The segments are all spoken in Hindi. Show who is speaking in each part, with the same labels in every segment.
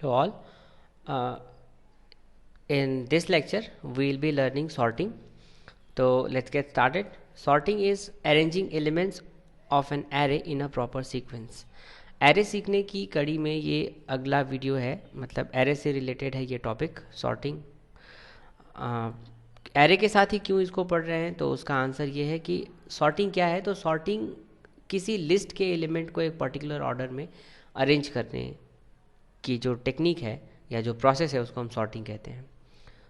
Speaker 1: Hello all. In this lecture, we will be learning sorting. So let's get started. Sorting is arranging elements of an array in a proper sequence. Array सीखने की कड़ी में ये अगला वीडियो है, मतलब एरे से रिलेटेड है ये टॉपिक सॉर्टिंग. एरे के साथ ही क्यों इसको पढ़ रहे हैं, तो उसका आंसर ये है कि सॉर्टिंग क्या है. तो सॉर्टिंग किसी लिस्ट के एलिमेंट को एक पर्टिकुलर ऑर्डर में अरेंज करने की जो टेक्निक है या जो प्रोसेस है उसको हम सॉर्टिंग कहते हैं.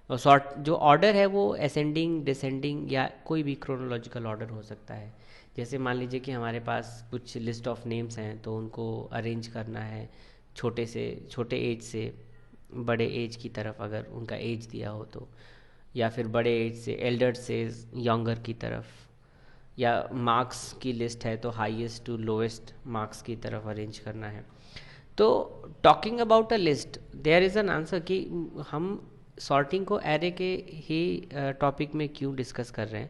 Speaker 1: और सॉर्ट जो ऑर्डर है वो असेंडिंग, डिसेंडिंग या कोई भी क्रोनोलॉजिकल ऑर्डर हो सकता है. जैसे मान लीजिए कि हमारे पास कुछ लिस्ट ऑफ नेम्स हैं, तो उनको अरेंज करना है छोटे एज से बड़े एज की तरफ, अगर उनका एज दिया हो तो, या फिर बड़े एज से एल्डर से यंगर की तरफ, या मार्क्स की लिस्ट है तो हाईएस्ट टू लोएस्ट मार्क्स की तरफ अरेंज करना है. तो talking about a list, there is an answer कि हम सॉर्टिंग को एरे के ही टॉपिक में क्यों डिस्कस कर रहे हैं.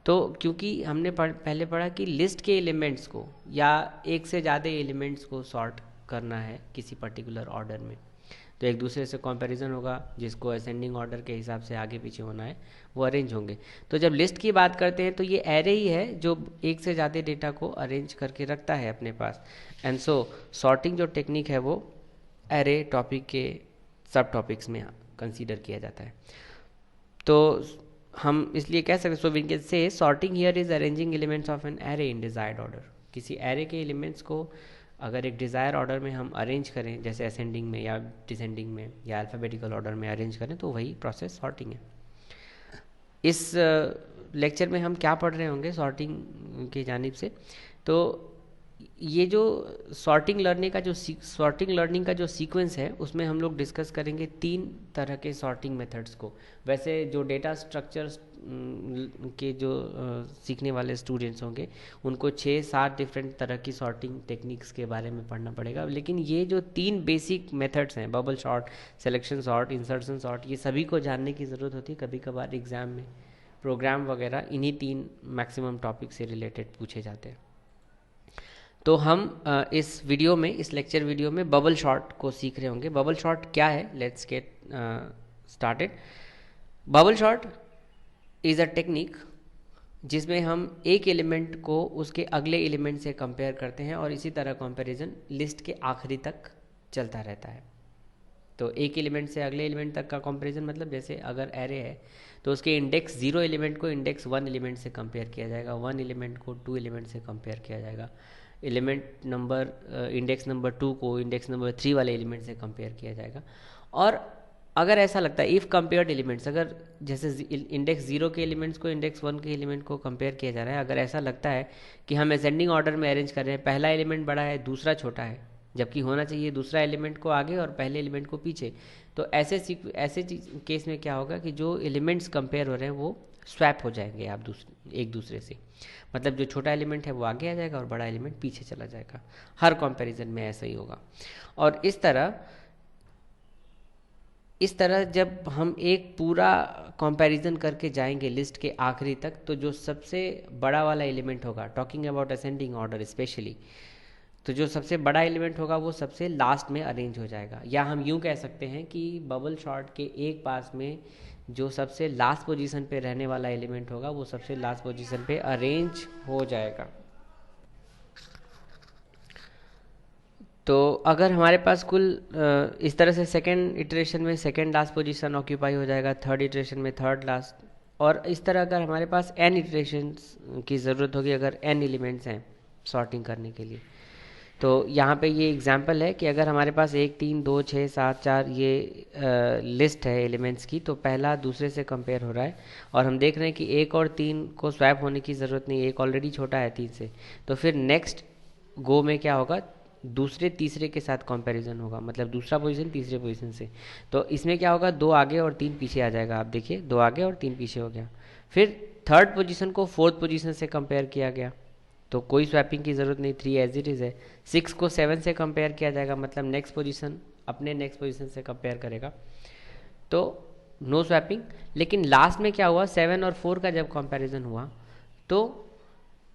Speaker 1: तो क्योंकि हमने पहले पढ़ा कि लिस्ट के एलिमेंट्स को या एक से ज़्यादा एलिमेंट्स को सॉर्ट करना है किसी पर्टिकुलर ऑर्डर में, तो एक दूसरे से कंपैरिजन होगा, जिसको असेंडिंग ऑर्डर के हिसाब से आगे पीछे होना है वो अरेंज होंगे. तो जब लिस्ट की बात करते हैं तो ये एरे ही है जो एक से ज़्यादा डेटा को अरेंज करके रखता है अपने पास. एंड सो सॉर्टिंग जो टेक्निक है वो एरे टॉपिक के सब टॉपिक्स में कंसीडर किया जाता है. तो हम इसलिए कह सकते, so we can say sorting here is arranging elements of an array in desired order. किसी एरे के एलिमेंट्स को अगर एक डिज़ायर ऑर्डर में हम अरेंज करें, जैसे असेंडिंग में या डिसेंडिंग में या अल्फ़ाबेटिकल ऑर्डर में अरेंज करें, तो वही प्रोसेस सॉर्टिंग है. इस लेक्चर में हम क्या पढ़ रहे होंगे सॉर्टिंग की जानिब से, तो ये जो सॉर्टिंग लर्निंग का जो सीक्वेंस है उसमें हम लोग डिस्कस करेंगे 3 तरह के सॉर्टिंग मेथड्स को. वैसे जो डेटा स्ट्रक्चर्स के जो सीखने वाले स्टूडेंट्स होंगे उनको 6-7 डिफरेंट तरह की सॉर्टिंग टेक्निक्स के बारे में पढ़ना पड़ेगा. लेकिन ये जो 3 बेसिक मेथड्स हैं, bubble sort, selection sort, insertion sort, ये सभी को जानने की ज़रूरत होती है. कभी कभार एग्ज़ाम में प्रोग्राम वगैरह इन्हीं 3 मैक्सिमम टॉपिक से रिलेटेड पूछे जाते हैं. तो हम इस लेक्चर वीडियो में बबल शॉर्ट को सीख रहे होंगे. बबल शॉर्ट क्या है, let's get started. Bubble short is a technique जिसमें हम एक एलिमेंट को उसके अगले एलिमेंट से कंपेयर करते हैं और इसी तरह कंपैरिजन लिस्ट के आखिरी तक चलता रहता है. तो एक एलिमेंट से अगले एलिमेंट तक का कंपैरिजन मतलब, जैसे अगर एरे है तो उसके इंडेक्स 0 एलिमेंट को इंडेक्स 1 एलिमेंट से कंपेयर किया जाएगा, 1 एलिमेंट को 2 एलिमेंट से कंपेयर किया जाएगा, इंडेक्स नंबर 2 को इंडेक्स नंबर 3 वाले एलिमेंट से कंपेयर किया जाएगा. और अगर ऐसा लगता है इफ़ कंपेयर्ड एलिमेंट्स, अगर जैसे इंडेक्स 0 के एलिमेंट्स को इंडेक्स 1 के एलिमेंट को कंपेयर किया जा रहा है, अगर ऐसा लगता है कि हम असेंडिंग ऑर्डर में अरेंज कर रहे हैं, पहला एलिमेंट बड़ा है दूसरा छोटा है, जबकि होना चाहिए दूसरा एलिमेंट को आगे और पहले एलिमेंट को पीछे, तो ऐसे केस में क्या होगा कि जो एलिमेंट्स कंपेयर हो रहे हैं वो स्वैप हो जाएंगे एक दूसरे से. मतलब जो छोटा एलिमेंट है वो आगे आ जाएगा और बड़ा एलिमेंट पीछे चला जाएगा. हर कंपैरिजन में ऐसा ही होगा. और इस तरह जब हम एक पूरा कंपैरिजन करके जाएंगे लिस्ट के आखिरी तक, तो जो सबसे बड़ा वाला एलिमेंट होगा, talking about ascending order specially, तो जो सबसे बड़ा एलिमेंट होगा वो सबसे लास्ट में अरेंज हो जाएगा. या हम यूँ कह सकते हैं कि बबल शॉर्ट के एक पास में जो सबसे लास्ट पोजीशन पे रहने वाला एलिमेंट होगा वो सबसे लास्ट पोजीशन पे अरेंज हो जाएगा. तो अगर हमारे पास कुल इस तरह से सेकेंड इटरेशन में सेकेंड लास्ट पोजीशन ऑक्यूपाई हो जाएगा, थर्ड इटरेशन में थर्ड लास्ट, और इस तरह अगर हमारे पास n इटरेशन की ज़रूरत होगी अगर n एलिमेंट्स हैं सॉर्टिंग करने के लिए. तो यहाँ पे ये एग्जांपल है कि अगर हमारे पास 1 3 2 6 7 4 ये लिस्ट है एलिमेंट्स की, तो पहला दूसरे से कंपेयर हो रहा है और हम देख रहे हैं कि 1 और 3 को स्वैप होने की ज़रूरत नहीं है, 1 ऑलरेडी छोटा है 3 से. तो फिर नेक्स्ट गो में क्या होगा, दूसरे तीसरे के साथ कंपैरिजन होगा, मतलब दूसरा पोजीशन तीसरे पोजीशन से. तो इसमें क्या होगा, 2 आगे और 3 पीछे आ जाएगा. आप देखिए 2 आगे और 3 पीछे हो गया. फिर थर्ड पोजीशन को फोर्थ पोजीशन से कंपेयर किया गया, तो कोई स्वैपिंग की ज़रूरत नहीं, 3 एज इट इज़ है. 6 को 7 से कंपेयर किया जाएगा, मतलब नेक्स्ट पोजीशन अपने नेक्स्ट पोजीशन से कंपेयर करेगा, तो नो स्वैपिंग. लेकिन लास्ट में क्या हुआ, 7 और 4 का जब कंपैरिजन हुआ तो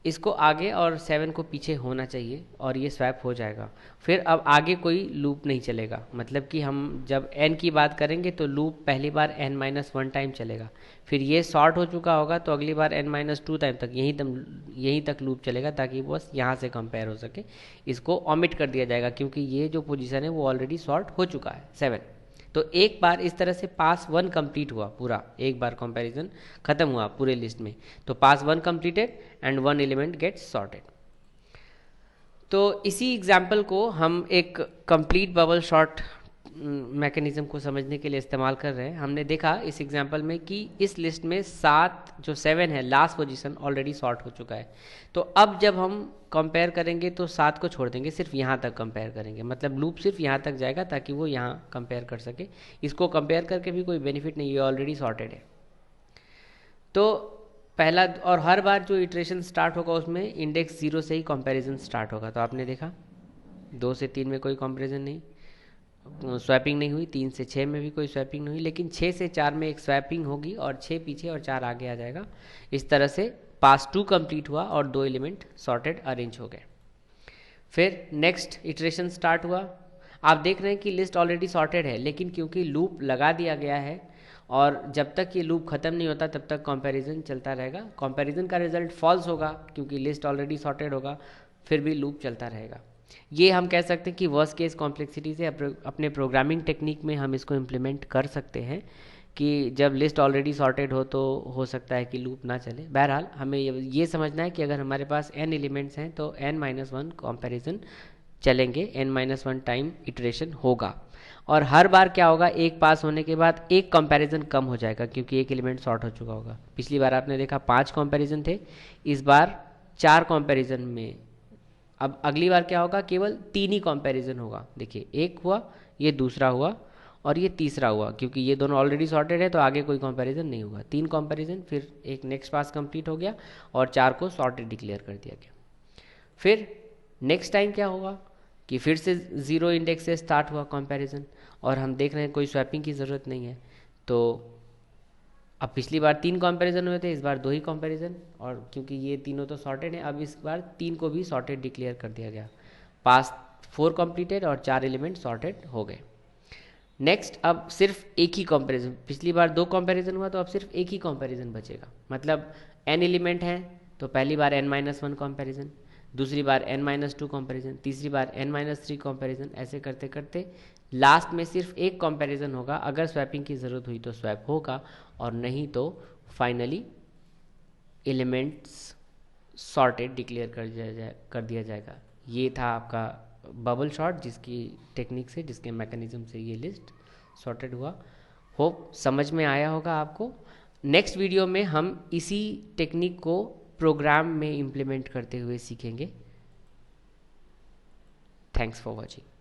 Speaker 1: इसको आगे और 7 को पीछे होना चाहिए और ये स्वैप हो जाएगा। फिर अब आगे कोई लूप नहीं चलेगा, मतलब कि हम जब n की बात करेंगे तो लूप पहली बार n-1 टाइम चलेगा, फिर ये शॉर्ट हो चुका होगा तो अगली बार n-2 टाइम तक यहीं तक लूप चलेगा, ताकि बस यहाँ से कंपेयर हो सके। इसको ओमिट कर दिया जाएगा क्योंकि ये जो पोजीशन है वो ऑलरेडी शॉर्ट हो चुका है 7। तो एक बार इस तरह से पास 1 कंप्लीट हुआ, पूरा एक बार कंपैरिजन खत्म हुआ पूरे लिस्ट में, तो pass 1 completed and 1 element gets sorted. तो इसी एग्जाम्पल को हम एक कंप्लीट बबल शॉर्ट मैकेनिज्म को समझने के लिए इस्तेमाल कर रहे हैं। हमने देखा इस एग्जाम्पल में कि इस लिस्ट में 7 है लास्ट पोजीशन ऑलरेडी सॉर्ट हो चुका है। तो अब जब हम कंपेयर करेंगे तो 7 को छोड़ देंगे, सिर्फ यहाँ तक कंपेयर करेंगे, मतलब लूप सिर्फ यहाँ तक जाएगा ताकि वो यहाँ कंपेयर कर सके। इसको कंपेयर करके भी कोई बेनिफिट नहीं, ये ऑलरेडी सॉर्टेड है। तो पहला, और हर बार जो इटरेशन स्टार्ट होगा उसमें इंडेक्स 0 से ही कंपैरिजन स्टार्ट होगा। तो आपने देखा 2 से 3 में कोई कंपैरिजन नहीं, स्वैपिंग नहीं हुई, 3 से 6 में भी कोई स्वैपिंग नहीं हुई, लेकिन 6 से 4 में एक स्वैपिंग होगी और 6 पीछे और 4 आगे आ जाएगा। इस तरह से पास 2 कंप्लीट हुआ और 2 एलिमेंट सॉर्टेड अरेंज हो गए। फिर नेक्स्ट इटरेशन स्टार्ट हुआ। आप देख रहे हैं कि लिस्ट ऑलरेडी सॉर्टेड है, लेकिन क्योंकि लूप लगा दिया गया है और जब तक ये लूप ख़त्म नहीं होता तब तक कंपैरिजन चलता रहेगा। कंपैरिजन का रिजल्ट फॉल्स होगा क्योंकि लिस्ट ऑलरेडी सॉर्टेड होगा, फिर भी लूप चलता रहेगा। ये हम कह सकते हैं कि वर्स्ट केस कॉम्प्लेक्सिटी से अपने प्रोग्रामिंग टेक्निक में हम इसको इम्प्लीमेंट कर सकते हैं कि जब लिस्ट ऑलरेडी सॉर्टेड हो तो हो सकता है कि लूप ना चले। बहरहाल हमें ये समझना है कि अगर हमारे पास n एलिमेंट्स हैं तो n-1 कंपैरिजन चलेंगे, n-1 टाइम इटरेशन होगा। और हर बार क्या होगा, एक पास होने के बाद एक कंपैरिजन कम हो जाएगा क्योंकि एक एलिमेंट सॉर्ट हो चुका होगा। पिछली बार आपने देखा 5 कंपैरिजन थे, इस बार 4 कंपैरिजन में। अब अगली बार क्या होगा, केवल 3 ही कंपैरिजन होगा। देखिए, एक हुआ, ये दूसरा हुआ और ये तीसरा हुआ, क्योंकि ये दोनों ऑलरेडी सॉर्टेड है तो आगे कोई कंपैरिजन नहीं होगा। 3 कंपैरिजन, फिर एक नेक्स्ट पास कंप्लीट हो गया और 4 को सॉर्टेड डिक्लेयर कर दिया गया। फिर नेक्स्ट टाइम क्या होगा कि फिर से 0 इंडेक्स से स्टार्ट हुआ कंपैरिजन और हम देख रहे हैं कोई स्वैपिंग की ज़रूरत नहीं है। तो अब पिछली बार 3 कंपैरिजन हुए थे, इस बार 2 ही कंपैरिजन, और क्योंकि ये तीनों तो सॉर्टेड हैं अब इस बार 3 को भी सॉर्टेड डिक्लेयर कर दिया गया। पास 4 कंप्लीटेड और 4 एलिमेंट सॉर्टेड हो गए। नेक्स्ट, अब सिर्फ एक ही कंपैरिजन, पिछली बार 2 कंपैरिजन हुआ तो अब सिर्फ एक ही कंपैरिजन बचेगा। मतलब n एलिमेंट हैं तो पहली बार n-1 कंपैरिजन, दूसरी बार n-2 कंपैरिजन, तीसरी बार n-3 कंपैरिजन, ऐसे करते करते लास्ट में सिर्फ एक कंपैरिजन होगा। अगर स्वैपिंग की ज़रूरत हुई तो स्वैप होगा और नहीं तो फाइनली एलिमेंट्स सॉर्टेड डिक्लेयर कर दिया जाएगा। ये था आपका बबल शॉर्ट, जिसकी टेक्निक से, जिसके मैकेनिज्म से ये लिस्ट सॉर्टेड हुआ। होप समझ में आया होगा आपको। नेक्स्ट वीडियो में हम इसी टेक्निक को प्रोग्राम में इम्प्लीमेंट करते हुए सीखेंगे। Thanks for watching.